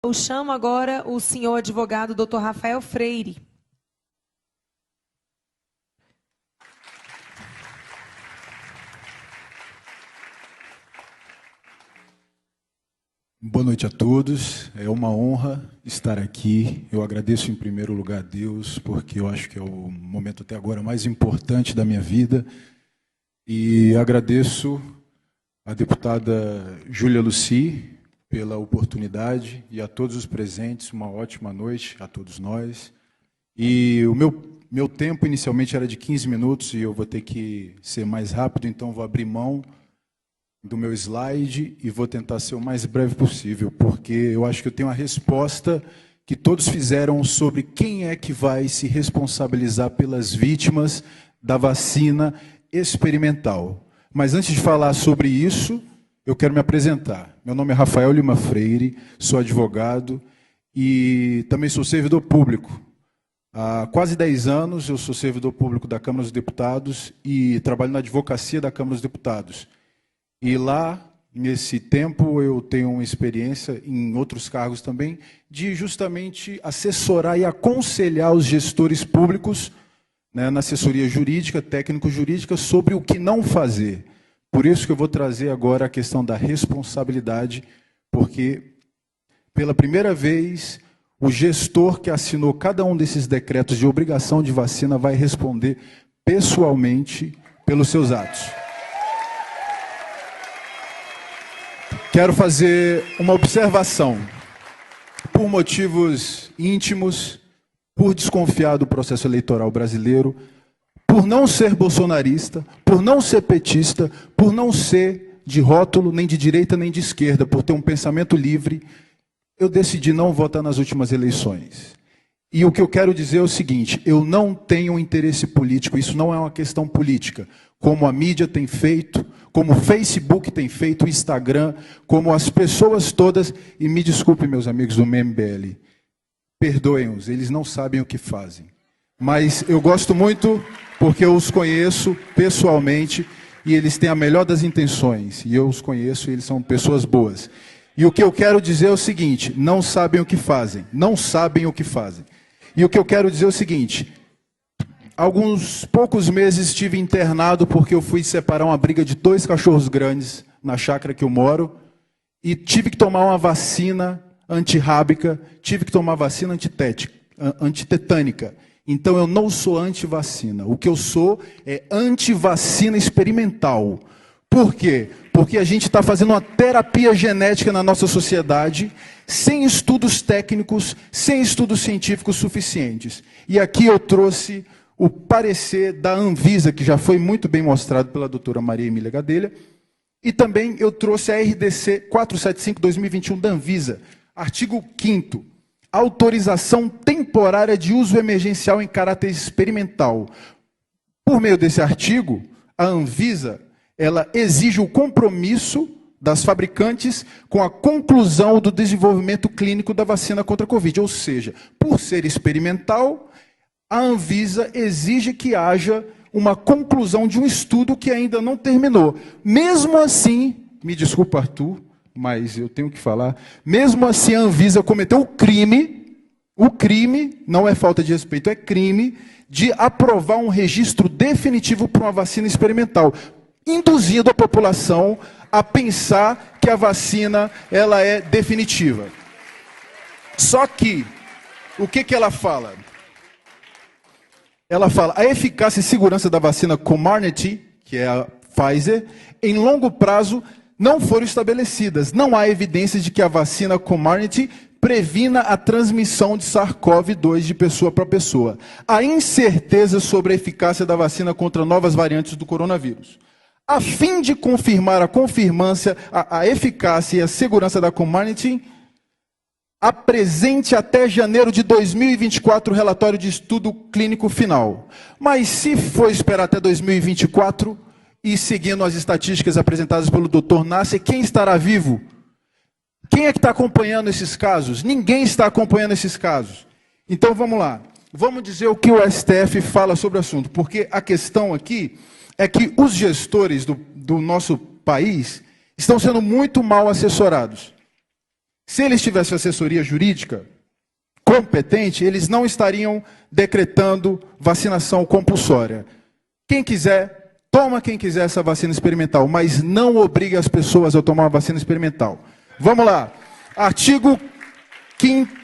Eu chamo agora o senhor advogado Dr. Rafael Freire. Boa noite a todos, é uma honra estar aqui. Eu agradeço em primeiro lugar a Deus, porque eu acho que é o momento até agora mais importante da minha vida. E agradeço a deputada Júlia Lucy pela oportunidade e a todos os presentes, uma ótima noite a todos nós. E o meu tempo inicialmente era de 15 minutos e eu vou ter que ser mais rápido, então vou abrir mão do meu slide e vou tentar ser o mais breve possível, porque eu acho que eu tenho a resposta que todos fizeram sobre quem é que vai se responsabilizar pelas vítimas da vacina experimental. Mas antes de falar sobre isso, eu quero me apresentar. Meu nome é Rafael Lima Freire, sou advogado e também sou servidor público. Há quase 10 anos eu sou servidor público da Câmara dos Deputados e trabalho na advocacia da Câmara dos Deputados. E lá, nesse tempo, eu tenho uma experiência, em outros cargos também, de justamente assessorar e aconselhar os gestores públicos, né, na assessoria jurídica, técnico-jurídica, sobre o que não fazer. Por isso que eu vou trazer agora a questão da responsabilidade, porque, pela primeira vez, o gestor que assinou cada um desses decretos de obrigação de vacina vai responder pessoalmente pelos seus atos. Quero fazer uma observação. Por motivos íntimos, por desconfiar do processo eleitoral brasileiro, por não ser bolsonarista, por não ser petista, por não ser de rótulo, nem de direita, nem de esquerda, por ter um pensamento livre, eu decidi não votar nas últimas eleições. E o que eu quero dizer é o seguinte, eu não tenho interesse político, isso não é uma questão política, como a mídia tem feito, como o Facebook tem feito, o Instagram, como as pessoas todas, e me desculpem meus amigos do MBL, perdoem-os, eles não sabem o que fazem. Mas eu gosto muito porque eu os conheço pessoalmente e eles têm a melhor das intenções, e eu os conheço e eles são pessoas boas. E o que eu quero dizer é o seguinte, não sabem o que fazem, não sabem o que fazem. E o que eu quero dizer é o seguinte, alguns poucos meses estive internado porque eu fui separar uma briga de 2 cachorros grandes na chácara que eu moro e tive que tomar uma vacina antirrábica, tive que tomar vacina antitetânica. Então eu não sou antivacina, o que eu sou é antivacina experimental. Por quê? Porque a gente está fazendo uma terapia genética na nossa sociedade, sem estudos técnicos, sem estudos científicos suficientes. E aqui eu trouxe o parecer da Anvisa, que já foi muito bem mostrado pela doutora Maria Emília Gadelha, e também eu trouxe a RDC 475/2021 da Anvisa, artigo 5º, autorização temporária de uso emergencial em caráter experimental. Por meio desse artigo, a Anvisa ela exige o compromisso das fabricantes com a conclusão do desenvolvimento clínico da vacina contra a Covid. Ou seja, por ser experimental, a Anvisa exige que haja uma conclusão de um estudo que ainda não terminou. Mesmo assim, me desculpa, Arthur, mas eu tenho que falar, mesmo assim a Anvisa cometeu o crime, não é falta de respeito, é crime, de aprovar um registro definitivo para uma vacina experimental, induzindo a população a pensar que a vacina ela é definitiva. Só que, o que ela fala? Ela fala, a eficácia e segurança da vacina Comirnaty, que é a Pfizer, em longo prazo não foram estabelecidas. Não há evidências de que a vacina Comirnaty previna a transmissão de SARS-CoV-2 de pessoa para pessoa. Há incerteza sobre a eficácia da vacina contra novas variantes do coronavírus. A fim de confirmar a eficácia e a segurança da Comirnaty, apresente até janeiro de 2024 o relatório de estudo clínico final. Mas se for esperar até 2024 e seguindo as estatísticas apresentadas pelo Dr. Nasser, quem estará vivo? Quem é que está acompanhando esses casos? Ninguém está acompanhando esses casos. Então vamos lá. Vamos dizer o que o STF fala sobre o assunto, porque a questão aqui é que os gestores do nosso país estão sendo muito mal assessorados. Se eles tivessem assessoria jurídica competente, eles não estariam decretando vacinação compulsória. Quem quiser, toma quem quiser essa vacina experimental, mas não obrigue as pessoas a tomar uma vacina experimental. Vamos lá. Artigo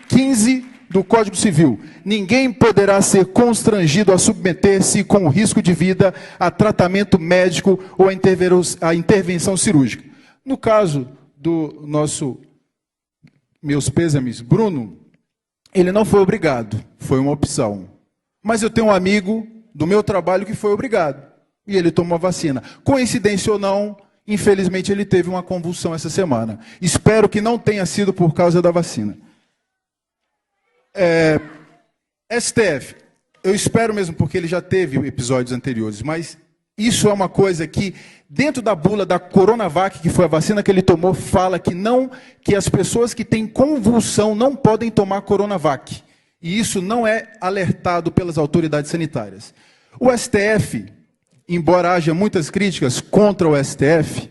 15 do Código Civil. Ninguém poderá ser constrangido a submeter-se com risco de vida a tratamento médico ou a intervenção cirúrgica. No caso do meus pêsames, Bruno, ele não foi obrigado, foi uma opção. Mas eu tenho um amigo do meu trabalho que foi obrigado, e ele tomou a vacina. Coincidência ou não, infelizmente ele teve uma convulsão essa semana. Espero que não tenha sido por causa da vacina. STF, eu espero mesmo, porque ele já teve episódios anteriores, mas isso é uma coisa que, dentro da bula da Coronavac, que foi a vacina que ele tomou, fala que as pessoas que têm convulsão não podem tomar Coronavac. E isso não é alertado pelas autoridades sanitárias. O STF, embora haja muitas críticas contra o STF,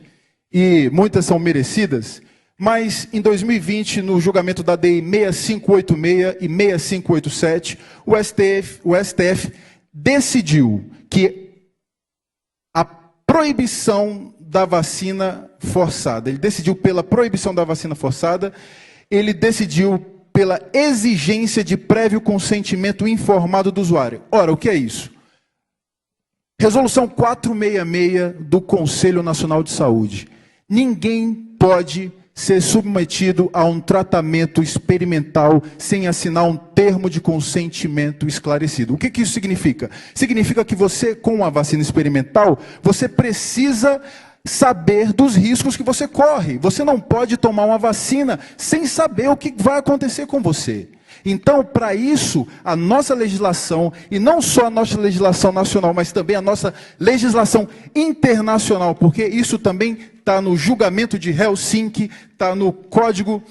e muitas são merecidas, mas em 2020, no julgamento da DI 6586 e 6587, o STF decidiu que a proibição da vacina forçada, ele decidiu pela proibição da vacina forçada, ele decidiu pela exigência de prévio consentimento informado do usuário. Ora, o que é isso? Resolução 466 do Conselho Nacional de Saúde. Ninguém pode ser submetido a um tratamento experimental sem assinar um termo de consentimento esclarecido. O que isso significa? Significa que você, com a vacina experimental, você precisa saber dos riscos que você corre. Você não pode tomar uma vacina sem saber o que vai acontecer com você. Então, para isso, a nossa legislação, e não só a nossa legislação nacional, mas também a nossa legislação internacional, porque isso também está no julgamento de Helsinki, está no Código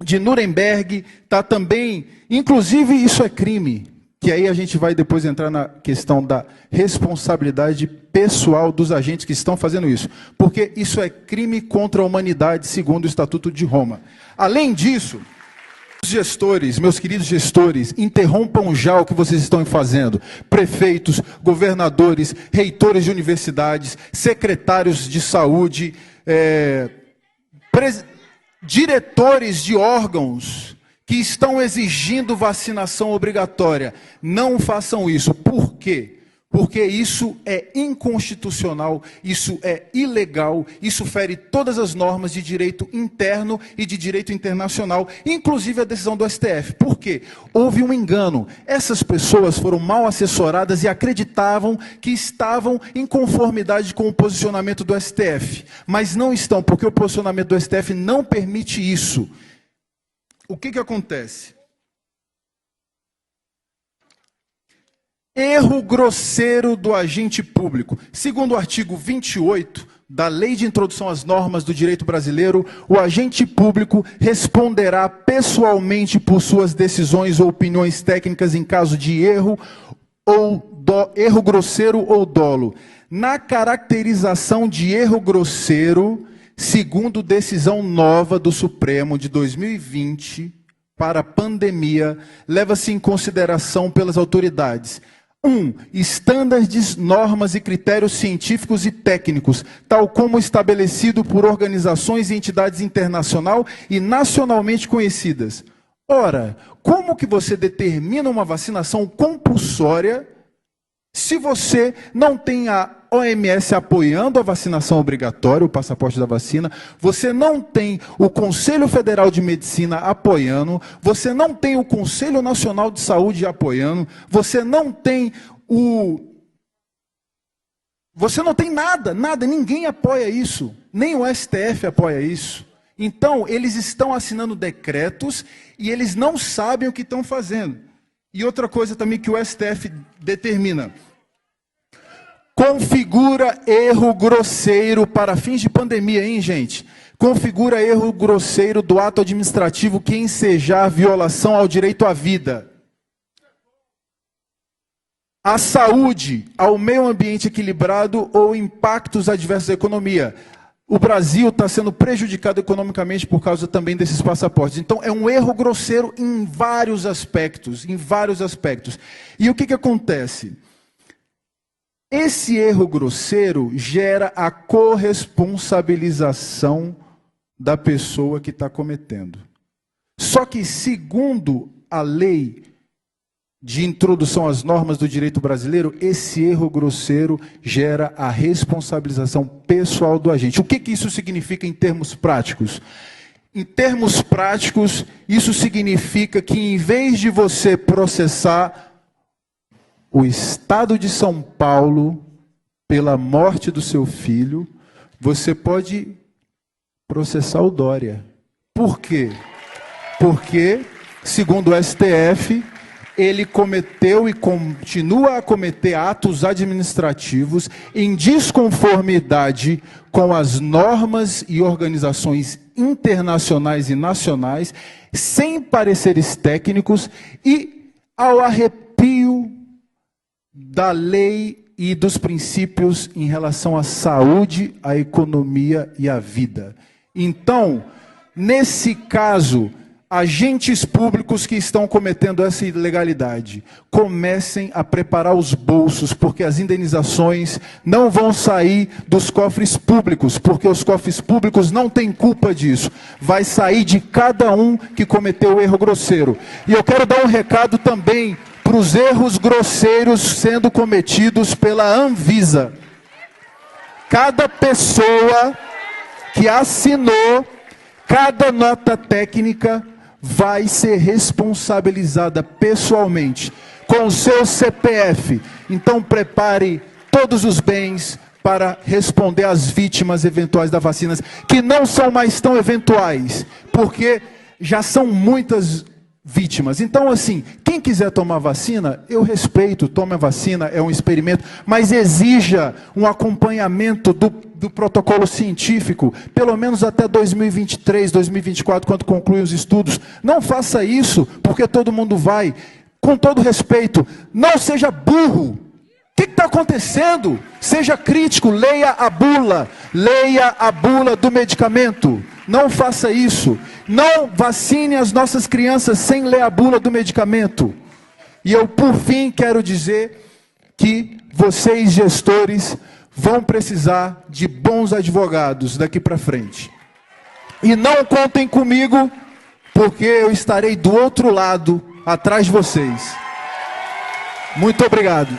de Nuremberg, está também, inclusive isso é crime, que aí a gente vai depois entrar na questão da responsabilidade pessoal dos agentes que estão fazendo isso, porque isso é crime contra a humanidade, segundo o Estatuto de Roma. Além disso, gestores, meus queridos gestores, interrompam já o que vocês estão fazendo. Prefeitos, governadores, reitores de universidades, secretários de saúde, diretores de órgãos que estão exigindo vacinação obrigatória. Não façam isso. Por quê? Porque isso é inconstitucional, isso é ilegal, isso fere todas as normas de direito interno e de direito internacional, inclusive a decisão do STF. Por quê? Houve um engano. Essas pessoas foram mal assessoradas e acreditavam que estavam em conformidade com o posicionamento do STF. Mas não estão, porque o posicionamento do STF não permite isso. O que acontece? Erro grosseiro do agente público. Segundo o artigo 28 da Lei de Introdução às Normas do Direito Brasileiro, o agente público responderá pessoalmente por suas decisões ou opiniões técnicas em caso de erro grosseiro ou dolo. Na caracterização de erro grosseiro, segundo decisão nova do Supremo de 2020, para a pandemia, leva-se em consideração pelas autoridades: 1. Estándares, normas e critérios científicos e técnicos, tal como estabelecido por organizações e entidades internacional e nacionalmente conhecidas. Ora, como que você determina uma vacinação compulsória se você não tem a OMS apoiando a vacinação obrigatória, o passaporte da vacina, você não tem o Conselho Federal de Medicina apoiando, você não tem o Conselho Nacional de Saúde apoiando, você não tem nada, ninguém apoia isso, nem o STF apoia isso. Então, eles estão assinando decretos e eles não sabem o que estão fazendo. E outra coisa também que o STF determina: configura erro grosseiro para fins de pandemia, hein, gente? Configura erro grosseiro do ato administrativo que ensejar violação ao direito à vida, à saúde, ao meio ambiente equilibrado ou impactos adversos à economia. o Brasil está sendo prejudicado economicamente por causa também desses passaportes. Então, é um erro grosseiro em vários aspectos, E o que acontece? Esse erro grosseiro gera a corresponsabilização da pessoa que está cometendo. Só que, segundo a lei de introdução às normas do direito brasileiro, esse erro grosseiro gera a responsabilização pessoal do agente. O que isso significa em termos práticos? Em termos práticos, isso significa que em vez de você processar o Estado de São Paulo pela morte do seu filho, você pode processar o Dória. Por quê? Porque, segundo o STF, ele cometeu e continua a cometer atos administrativos em desconformidade com as normas e organizações internacionais e nacionais, sem pareceres técnicos e ao arrepio da lei e dos princípios em relação à saúde, à economia e à vida. Então, nesse caso, agentes públicos que estão cometendo essa ilegalidade, comecem a preparar os bolsos, porque as indenizações não vão sair dos cofres públicos, porque os cofres públicos não têm culpa disso. Vai sair de cada um que cometeu o erro grosseiro. E eu quero dar um recado também para os erros grosseiros sendo cometidos pela Anvisa. Cada pessoa que assinou cada nota técnica vai ser responsabilizada pessoalmente com o seu CPF. Então prepare todos os bens para responder às vítimas eventuais das vacinas, que não são mais tão eventuais, porque já são muitas vítimas. Então, assim, quem quiser tomar vacina, eu respeito, tome a vacina, é um experimento, mas exija um acompanhamento do protocolo científico, pelo menos até 2023, 2024, quando conclui os estudos. Não faça isso, porque todo mundo vai. Com todo respeito, não seja burro. O que está acontecendo? Seja crítico, leia a bula do medicamento. Não faça isso. Não vacine as nossas crianças sem ler a bula do medicamento. E eu, por fim, quero dizer que vocês, gestores, vão precisar de bons advogados daqui para frente. E não contem comigo, porque eu estarei do outro lado, atrás de vocês. Muito obrigado.